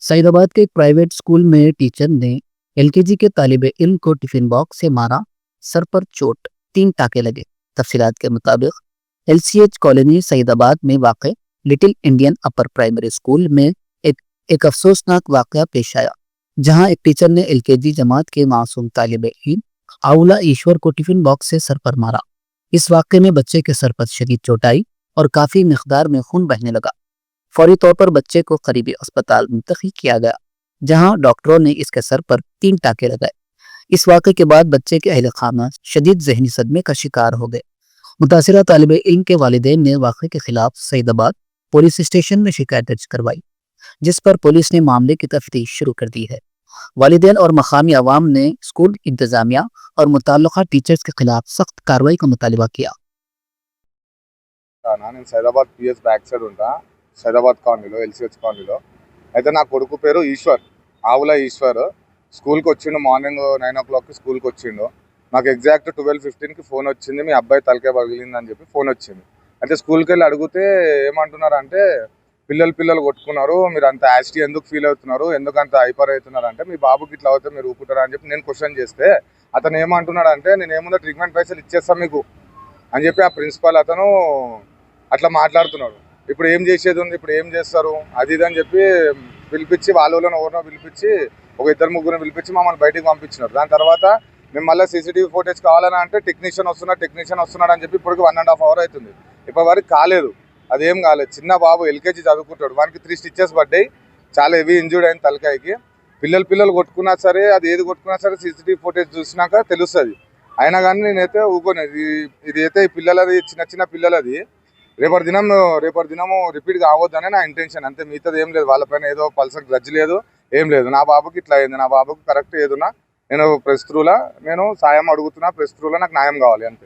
सईदाबाद के एक private school में टीचर ने एलकेजी के तालिबे इल्म को टिफिन बॉक्स से मारा। सर पर चोट, 3 टाके लगे। तफसीलात के मुताबिक एलसीएच कॉलोनी सईदाबाद में वाक़ little Indian upper primary school में एक अफसोसनाक वाक़या पेश आया, जहां एक टीचर ने एलकेजी जमात के मासूम तालिबे इल्म आउला ईश्वर को टिफिन बॉक्स से सर पर मारा। इस वाक़े में बच्चे के सर पर शदीद चोट आई और काफ़ी मिकदार में खून बहने लगा। फौरी तौर पर बच्चे को करीबी अस्पताल मुंतकिल किया गया, जहां डॉक्टरों ने इसके सर पर 3 टाके लगाए। इस वाक़े के बाद बच्चे के अहल खाना शदीद जहनी सदमे का शिकार हो गए। मुतासिरा तालिबे इल्म के वालिदैन ने वाक़े के खिलाफ सईदाबाद पुलिस स्टेशन में शिकायत दर्ज करवाई, जिस पर पुलिस ने मामले की तफ्तीश शुरू कर दी है। वालिदैन और मकामी अवाम ने स्कूल इंतजामिया और मुतल्लिक़ा टीचर्स के खिलाफ सख्त कार्रवाई का मुतालबा किया। నేను సైదాబాద్ పిఎస్ బ్యాక్ సైడ్ ఉంటా. సైదాబాద్ కాలనీలో ఎల్సిహెచ్ కాలనీలో అయితే నా కొడుకు పేరు ఈశ్వర్, ఆవుల ఈశ్వర్. స్కూల్కి వచ్చిండు మార్నింగ్ 9 o'clockకి స్కూల్కి వచ్చిండు. నాకు ఎగ్జాక్ట్ 12:15కి ఫోన్ వచ్చింది, మీ అబ్బాయి తలకాయ పగిలిందని చెప్పి ఫోన్ వచ్చింది. అయితే స్కూల్కి వెళ్ళి అడిగితే ఏమంటున్నారంటే పిల్లలు కొట్టుకున్నారు, మీరు అంత యాసిటీ ఎందుకు ఫీల్ అవుతున్నారు, ఎందుకు అంత హైపర్ అవుతున్నారు అంటే మీ బాబుకి ఇట్లా అవుతే మీరు ఊపుతారా అని చెప్పి నేను క్వశ్చన్ చేస్తే అతను ఏమంటున్నాడు అంటే నేను ఏముందో ట్రీట్మెంట్ పైసలు ఇచ్చేస్తాను మీకు అని చెప్పి ఆ ప్రిన్సిపాల్ అతను అట్లా మాట్లాడుతున్నాడు. ఇప్పుడు ఏం చేసేది ఉంది, ఇప్పుడు ఏం చేస్తారు అది ఇది అని చెప్పి పిలిపించి వాళ్ళని ఎవరినో పిలిపించి ఒక 2-3 పిలిపించి మమ్మల్ని బయటికి పంపించినారు. దాని తర్వాత మేము మళ్ళీ సీసీటీవీ ఫుటేజ్ కావాలని అంటే టెక్నీషియన్ వస్తున్నాడు అని చెప్పి ఇప్పటికి 1.5 hours అవుతుంది. ఇప్పటి వరకు కాలేదు, అదేం కాలేదు. చిన్న బాబు ఎల్కేజీ చదువుకుంటాడు, వానికి 3 stitches పడ్డాయి, చాలా హెవీ ఇంజూర్డ్ అయింది తలకాయకి. పిల్లలు కొట్టుకున్నా సరే, అది ఏది కొట్టుకున్నా సరే సీసీటీవీ ఫుటేజ్ చూసినాక తెలుస్తుంది. అయినా కానీ నేనైతే ఊకోనేది. ఇది అయితే ఈ పిల్లలది, చిన్న పిల్లలది రేపటి దినము రిపీట్ కావద్దని నా ఇంటెన్షన్, అంతే. మిగతాది ఏం లేదు. వాళ్ళపైన ఏదో పల్సర్ గ్రడ్జ్ లేదు, ఏం లేదు. నా బాబుకి ఇట్లా అయింది, నా బాబుకి కరెక్ట్ ఏదున్నా నేను ప్రెస్ త్రూలా నేను సాయం అడుగుతున్నా, ప్రెస్ త్రూలా నాకు న్యాయం కావాలి అంతే.